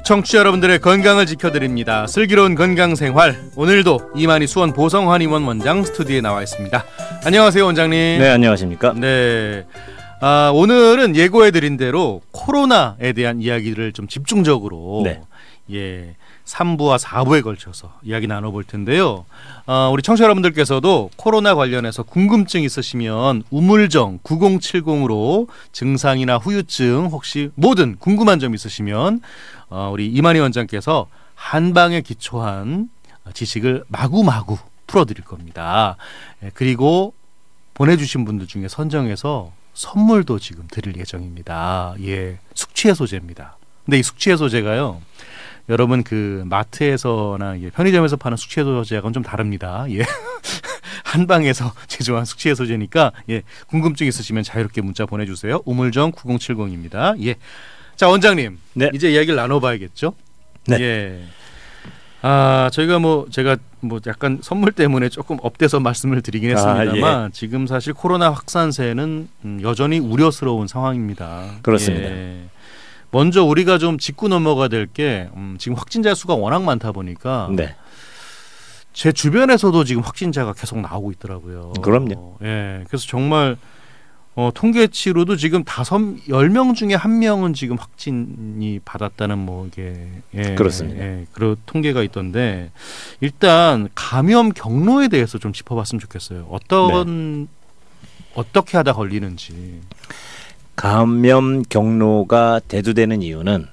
청취자 여러분들의 건강을 지켜드립니다. 슬기로운 건강생활, 오늘도 이만희 수원 보성한의원 원장 스튜디오에 나와 있습니다. 안녕하세요, 원장님. 네, 안녕하십니까. 네, 오늘은 예고해드린 대로 코로나에 대한 이야기를 좀 집중적으로 네. 3부와 4부에 걸쳐서 이야기 나눠볼 텐데요. 우리 청취자 여러분들께서도 코로나 관련해서 궁금증 있으시면 우물정 9070으로 증상이나 후유증 혹시 뭐든 궁금한 점 있으시면 우리 이만희 원장께서 한방에 기초한 지식을 마구마구 풀어드릴 겁니다. 그리고 보내주신 분들 중에 선정해서 선물도 지금 드릴 예정입니다. 숙취해소제입니다. 근데 이 숙취해소제가요, 여러분 그 마트에서나 편의점에서 파는 숙취해소제하고는 좀 다릅니다. 한방에서 제조한 숙취해소제니까 궁금증 있으시면 자유롭게 문자 보내주세요. 우물정 9070입니다. 자, 원장님, 네. 이제 이야기를 나눠봐야겠죠? 네. 저희가 제가 약간 선물 때문에 조금 업돼서 말씀을 드리긴 했습니다만 지금 사실 코로나 확산세는 여전히 우려스러운 상황입니다. 그렇습니다. 먼저 우리가 좀 짚고 넘어가야 될 게 지금 확진자 수가 워낙 많다 보니까 제 주변에서도 지금 확진자가 계속 나오고 있더라고요. 그럼요. 그래서 정말 통계치로도 지금 10명 중에 1명은 지금 확진이 받았다는 이게 그렇습니다. 그런 통계가 있던데, 일단 감염 경로에 대해서 좀 짚어봤으면 좋겠어요. 어떻게 하다 걸리는지. 감염 경로가 대두되는 이유는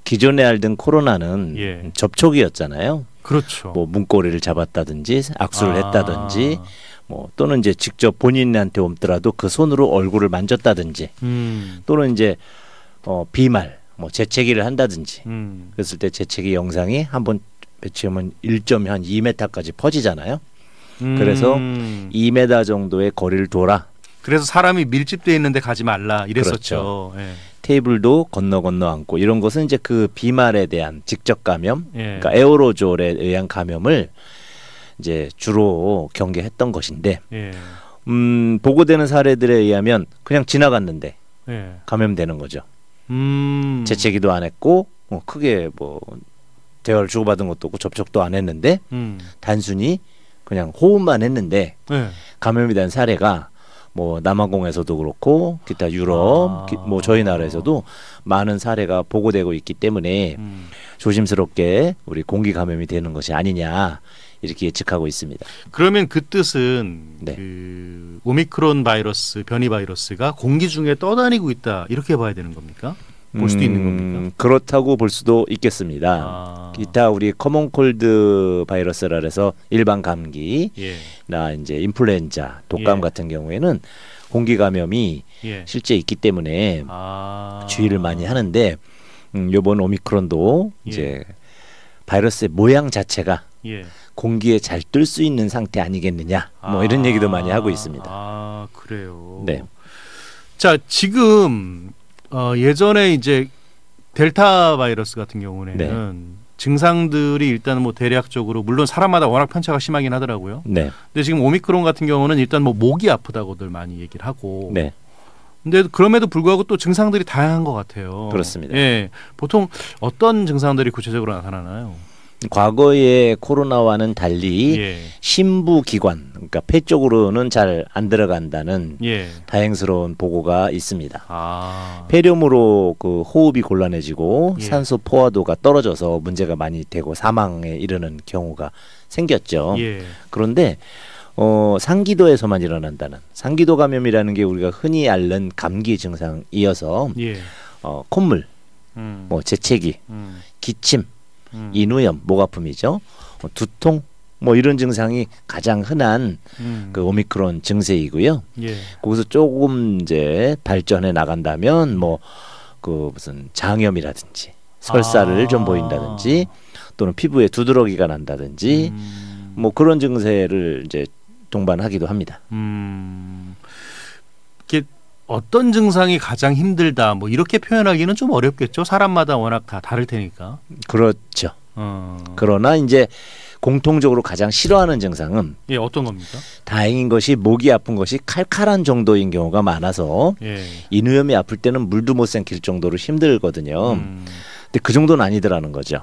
기존에 알던 코로나는 접촉이었잖아요. 그렇죠. 문고리를 잡았다든지 악수를 했다든지 또는 이제 직접 본인한테 옮더라도 그 손으로 얼굴을 만졌다든지 또는 이제 비말 재채기를 한다든지 그랬을 때 재채기 영상이 한번 배치하면 1.2m까지 퍼지잖아요. 그래서 2m 정도의 거리를 둬라. 그래서 사람이 밀집되어 있는데 가지 말라 이랬었죠. 그렇죠. 테이블도 건너 앉고 이런 것은 이제 그 비말에 대한 직접 감염, 그러니까 에어로졸에 의한 감염을 이제 주로 경계했던 것인데, 보고되는 사례들에 의하면 그냥 지나갔는데 감염되는 거죠. 재채기도 안 했고 크게 대화를 주고받은 것도 없고 접촉도 안 했는데 단순히 그냥 호흡만 했는데 감염이 된 사례가 남아공에서도 그렇고 기타 유럽, 저희 나라에서도 많은 사례가 보고되고 있기 때문에 조심스럽게 우리 공기 감염이 되는 것이 아니냐 이렇게 예측하고 있습니다. 그러면 그 뜻은 그 오미크론 바이러스, 변이 바이러스가 공기 중에 떠다니고 있다 이렇게 봐야 되는 겁니까? 볼 수도 있는 겁니까? 그렇다고 볼 수도 있겠습니다. 기타 우리 커먼콜드 바이러스라 해서 일반 감기나 이제 인플루엔자, 독감 같은 경우에는 공기 감염이 실제 있기 때문에 주의를 많이 하는데, 이번 오미크론도 이제 바이러스의 모양 자체가 공기에 잘 뜰 수 있는 상태 아니겠느냐, 이런 얘기도 많이 하고 있습니다. 그래요. 네. 자, 지금 예전에 이제 델타 바이러스 같은 경우는 증상들이 일단 대략적으로, 물론 사람마다 워낙 편차가 심하긴 하더라고요. 근데 지금 오미크론 같은 경우는 일단 목이 아프다고들 많이 얘기를 하고. 근데 그럼에도 불구하고 또 증상들이 다양한 것 같아요. 그렇습니다. 보통 어떤 증상들이 구체적으로 나타나나요? 과거의 코로나와는 달리 심부기관, 그러니까 폐 쪽으로는 잘 안 들어간다는 다행스러운 보고가 있습니다. 폐렴으로 그 호흡이 곤란해지고 산소 포화도가 떨어져서 문제가 많이 되고 사망에 이르는 경우가 생겼죠. 그런데 상기도에서만 일어난다는, 상기도 감염이라는 게 우리가 흔히 앓는 감기 증상이어서 콧물, 재채기, 기침, 인후염, 목 아픔이죠. 두통, 이런 증상이 가장 흔한 그 오미크론 증세이고요. 거기서 조금 이제 발전해 나간다면 그 무슨 장염이라든지 설사를 좀 보인다든지 또는 피부에 두드러기가 난다든지 그런 증세를 이제 동반하기도 합니다. 이게 어떤 증상이 가장 힘들다 이렇게 표현하기는 좀 어렵겠죠. 사람마다 워낙 다 다를 테니까. 그렇죠. 그러나 이제 공통적으로 가장 싫어하는 증상은 어떤 겁니까? 다행인 것이 목이 아픈 것이 칼칼한 정도인 경우가 많아서 인후염이 아플 때는 물도 못 삼킬 정도로 힘들거든요. 근데 그 정도는 아니더라는 거죠.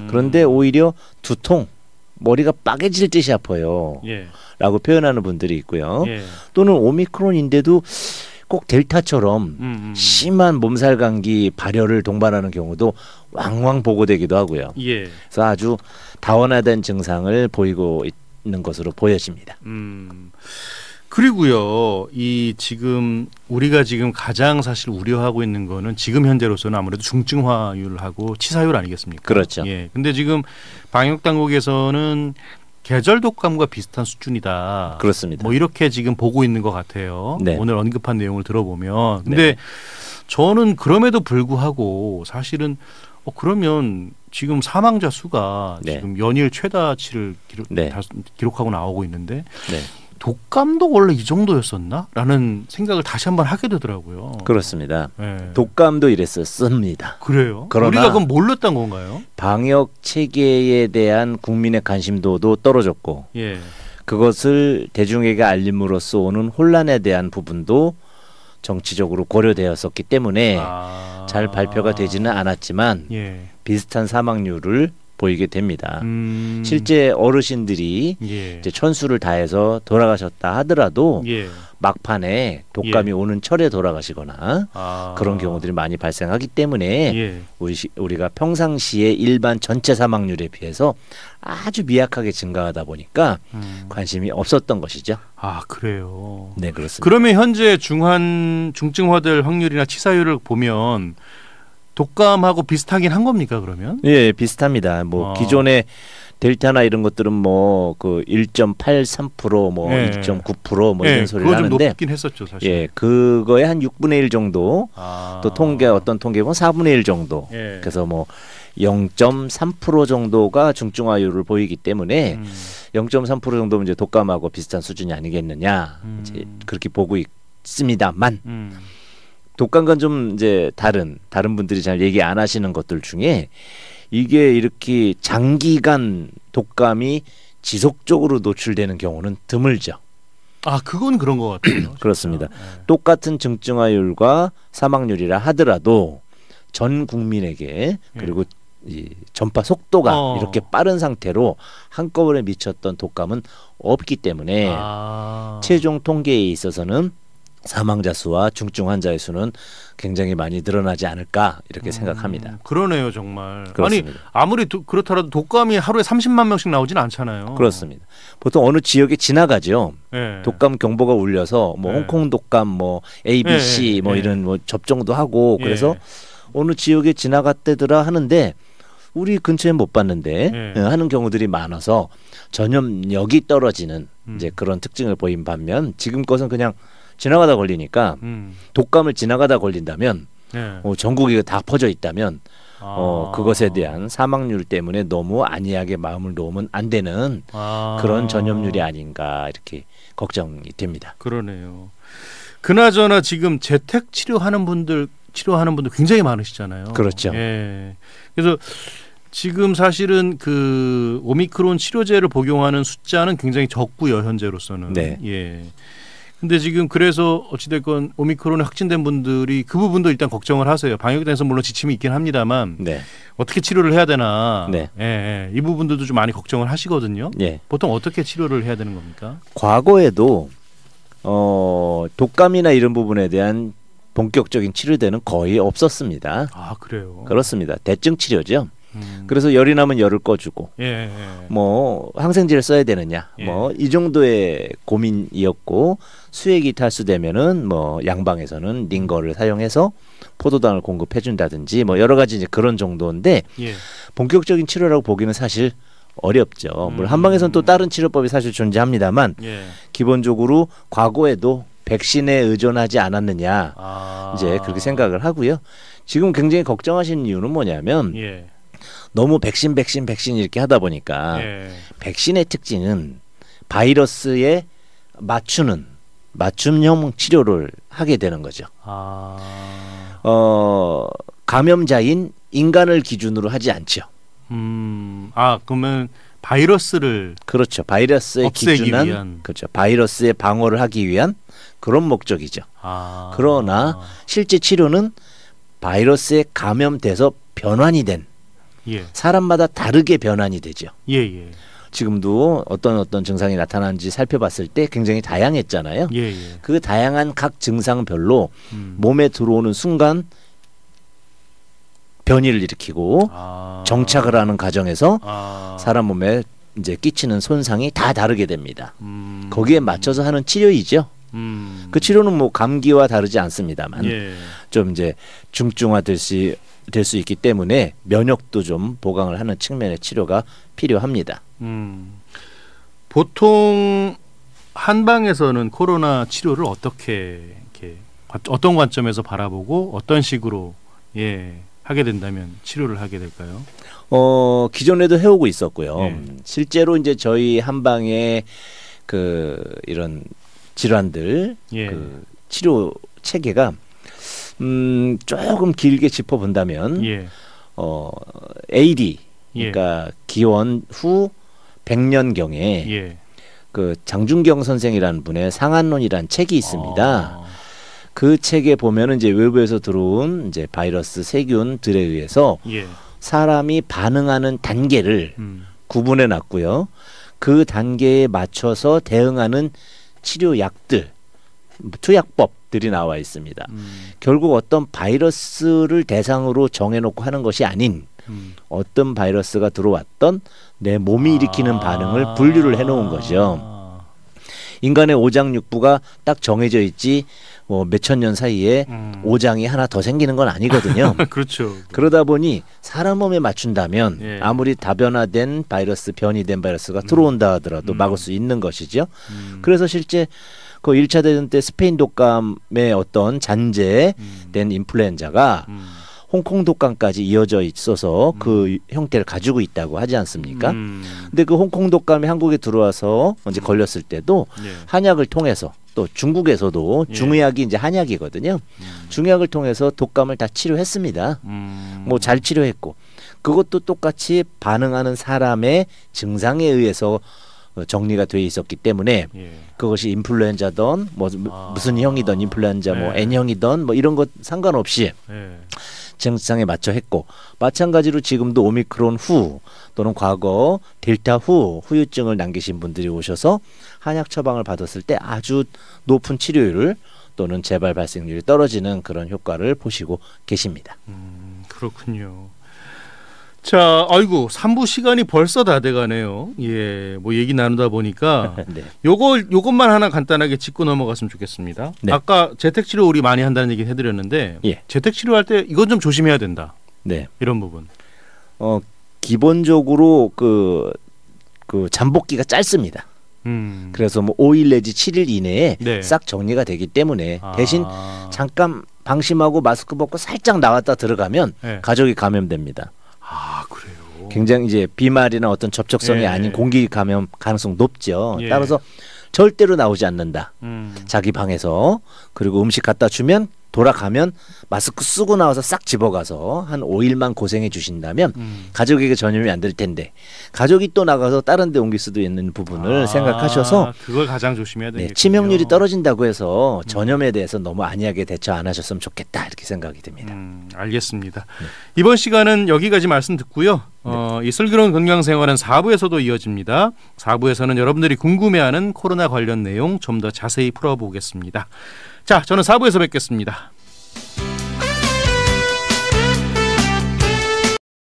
그런데 오히려 두통, 머리가 빠개질 듯이 아파요. 예. 라고 표현하는 분들이 있고요. 예. 또는 오미크론인데도 꼭 델타처럼 심한 몸살 감기 발열을 동반하는 경우도 왕왕 보고되기도 하고요. 예. 그래서 아주 다원화된 증상을 보이고 있는 것으로 보여집니다. 그리고요, 우리가 지금 가장 사실 우려하고 있는 거는 지금 현재로서는 아무래도 중증화율하고 치사율 아니겠습니까? 그렇죠. 예. 근데 지금 방역 당국에서는 계절 독감과 비슷한 수준이다. 그렇습니다. 뭐 이렇게 지금 보고 있는 것 같아요. 네. 오늘 언급한 내용을 들어보면. 근데 네. 저는 그럼에도 불구하고 사실은 그러면 지금 사망자 수가 네. 지금 연일 최다치를 기록하고 나오고 있는데 네. 독감도 원래 이 정도였었나? 라는 생각을 다시 한번 하게 되더라고요. 그렇습니다. 네. 독감도 이랬었습니다. 그래요? 그러나 우리가 그럼 몰랐던 건가요? 방역 체계에 대한 국민의 관심도도 떨어졌고 예. 그것을 대중에게 알림으로써 오는 혼란에 대한 부분도 정치적으로 고려되었었기 때문에 잘 발표가 되지는 않았지만 예. 비슷한 사망률을 보이게 됩니다. 실제 어르신들이 예. 이제 천수를 다해서 돌아가셨다 하더라도 예. 막판에 독감이 오는 철에 돌아가시거나 그런 경우들이 많이 발생하기 때문에 예. 우리가 평상시에 일반 전체 사망률에 비해서 아주 미약하게 증가하다 보니까 관심이 없었던 것이죠. 아, 그래요. 네, 그렇습니다. 그러면 현재 중증화될 확률이나 치사율을 보면 독감하고 비슷하긴 한 겁니까, 그러면? 예, 비슷합니다. 뭐 기존의 델타나 이런 것들은 뭐 그 1.83% 뭐 예. 2.9% 이런 소리를 그거 좀 하는데 높긴 했었죠, 사실. 예, 그거의 한 6분의 1 정도 또 어떤 통계 보면 4분의 1 정도. 예. 그래서 뭐 0.3% 정도가 중증화율을 보이기 때문에 0.3% 정도면 이제 독감하고 비슷한 수준이 아니겠느냐. 이제 그렇게 보고 있습니다만 독감과 좀 이제 다른 분들이 잘 얘기 안 하시는 것들 중에 이게 이렇게 장기간 독감이 지속적으로 노출되는 경우는 드물죠. 아, 그건 그런 것 같아요. 그렇습니다. 네. 똑같은 증증화율과 사망률이라 하더라도 전 국민에게 그리고 이 전파 속도가 이렇게 빠른 상태로 한꺼번에 미쳤던 독감은 없기 때문에 최종 통계에 있어서는 사망자 수와 중증 환자의 수는 굉장히 많이 늘어나지 않을까 이렇게 생각합니다. 그러네요, 정말. 그렇습니다. 아니, 아무리 그렇더라도 독감이 하루에 30만 명씩 나오진 않잖아요. 그렇습니다. 보통 어느 지역에 지나가죠. 네. 독감 경보가 울려서 뭐 홍콩 독감, 뭐 ABC 뭐 이런 뭐 접종도 하고 그래서 어느 지역에 지나갔대더라 하는데 우리 근처에 못 봤는데 하는 경우들이 많아서 전염력이 떨어지는 이제 그런 특징을 보인 반면 지금 것은 그냥 지나가다 걸리니까 독감을 지나가다 걸린다면 전국에 다 퍼져 있다면 그것에 대한 사망률 때문에 너무 안이하게 마음을 놓으면 안 되는 그런 전염률이 아닌가 이렇게 걱정이 됩니다. 그러네요. 그나저나 지금 재택 치료하는 분들 굉장히 많으시잖아요. 그렇죠. 예. 그래서 지금 사실은 그 오미크론 치료제를 복용하는 숫자는 굉장히 적고요, 현재로서는. 네. 예. 근데 지금 그래서 어찌됐건 오미크론에 확진된 분들이 그 부분도 일단 걱정을 하세요. 방역에 대해서 물론 지침이 있긴 합니다만 어떻게 치료를 해야 되나 이 부분들도 좀 많이 걱정을 하시거든요. 보통 어떻게 치료를 해야 되는 겁니까? 과거에도 독감이나 이런 부분에 대한 본격적인 치료제는 거의 없었습니다. 아, 그래요? 그렇습니다. 대증 치료죠. 그래서 열이 나면 열을 꺼주고 뭐 항생제를 써야 되느냐 뭐 이 정도의 고민이었고 수액이 탈수되면은 뭐 양방에서는 링거를 사용해서 포도당을 공급해준다든지 뭐 여러 가지 이제 그런 정도인데 본격적인 치료라고 보기는 사실 어렵죠. 물론 한방에서는 또 다른 치료법이 사실 존재합니다만 기본적으로 과거에도 백신에 의존하지 않았느냐 이제 그렇게 생각을 하고요. 지금 굉장히 걱정하시는 이유는 뭐냐면 너무 백신 이렇게 하다 보니까 백신의 특징은 바이러스에 맞춤형 치료를 하게 되는 거죠. 감염자인 인간을 기준으로 하지 않죠. 그러면 바이러스를 그렇죠. 바이러스에 기준한 위한. 그렇죠. 바이러스의 방어를 하기 위한 그런 목적이죠. 그러나 실제 치료는 바이러스에 감염돼서 변환이 된 예. 사람마다 다르게 변환이 되죠. 예, 예. 지금도 어떤 증상이 나타나는지 살펴봤을 때 굉장히 다양했잖아요. 예, 예. 그 다양한 각 증상별로 몸에 들어오는 순간 변이를 일으키고 정착을 하는 과정에서 사람 몸에 이제 끼치는 손상이 다 다르게 됩니다. 거기에 맞춰서 하는 치료이죠. 그 치료는 뭐 감기와 다르지 않습니다만 예. 좀 이제 중증화될 수 있기 때문에 면역도 좀 보강을 하는 측면의 치료가 필요합니다. 보통 한방에서는 코로나 치료를 어떻게 이렇게 어떤 관점에서 바라보고 어떤 식으로 하게 된다면 치료를 하게 될까요? 기존에도 해오고 있었고요. 예. 실제로 이제 저희 한방에 이런 질환들 예. 치료 체계가 조금 길게 짚어본다면 예. AD 예. 그러니까 기원 후 100년경에 예. 그 장준경 선생이라는 분의 상한론이라는 책이 있습니다. 그 책에 보면은 이제 외부에서 들어온 이제 바이러스 세균들에 의해서 예. 사람이 반응하는 단계를 구분해 놨고요. 그 단계에 맞춰서 대응하는 치료약들, 투약법들이 나와 있습니다. 결국 어떤 바이러스를 대상으로 정해놓고 하는 것이 아닌 어떤 바이러스가 들어왔던 내 몸이 일으키는 반응을 분류를 해놓은 거죠. 인간의 오장육부가 딱 정해져 있지 뭐 몇천 년 사이에 오장이 하나 더 생기는 건 아니거든요. 그렇죠. 그러다 보니 사람 몸에 맞춘다면 예. 아무리 다변화된 바이러스, 변이된 바이러스가 들어온다 하더라도 막을 수 있는 것이죠. 그래서 실제 그 1차 대전 때 스페인 독감의 어떤 잔재된 인플루엔자가 홍콩 독감까지 이어져 있어서 그 형태를 가지고 있다고 하지 않습니까? 근데 그 홍콩 독감이 한국에 들어와서 이제 걸렸을 때도 한약을 통해서 또 중국에서도 중의학이 이제 한약이거든요. 중의학을 통해서 독감을 다 치료했습니다. 뭐 잘 치료했고 그것도 똑같이 반응하는 사람의 증상에 의해서 정리가 돼 있었기 때문에 그것이 인플루엔자든 뭐 무슨 형이든 인플루엔자 뭐 N형이든 뭐 이런 것 상관없이 증상에 맞춰 했고 마찬가지로 지금도 오미크론 후 또는 과거 델타 후 후유증을 남기신 분들이 오셔서 한약 처방을 받았을 때 아주 높은 치료율을 또는 재발 발생률이 떨어지는 그런 효과를 보시고 계십니다. 그렇군요. 자, 아이고 3부 시간이 벌써 다 돼가네요. 예, 뭐 얘기 나누다 보니까 네. 요것만 하나 간단하게 짚고 넘어갔으면 좋겠습니다. 네. 아까 재택치료 우리 많이 한다는 얘기 해드렸는데 재택치료할 때 이건 좀 조심해야 된다. 네. 이런 부분. 기본적으로 그 잠복기가 짧습니다. 그래서 뭐 5일 내지 7일 이내에 싹 정리가 되기 때문에 대신 잠깐 방심하고 마스크 벗고 살짝 나왔다 들어가면 가족이 감염됩니다. 그래요. 굉장히 이제 비말이나 어떤 접촉성이 아닌 공기 감염 가능성 높죠. 따라서 절대로 나오지 않는다. 자기 방에서. 그리고 음식 갖다 주면 돌아가면 마스크 쓰고 나와서 싹 집어가서 한 5일만 고생해 주신다면 가족에게 전염이 안 될 텐데 가족이 또 나가서 다른 데 옮길 수도 있는 부분을 생각하셔서 그걸 가장 조심해야 되겠군요. 치명률이 떨어진다고 해서 전염에 대해서 너무 안이하게 대처 안 하셨으면 좋겠다 이렇게 생각이 듭니다. 알겠습니다. 이번 시간은 여기까지 말씀 듣고요. 이 슬기로운 건강생활은 4부에서도 이어집니다. 4부에서는 여러분들이 궁금해하는 코로나 관련 내용 좀 더 자세히 풀어보겠습니다. 자, 저는 4부에서 뵙겠습니다.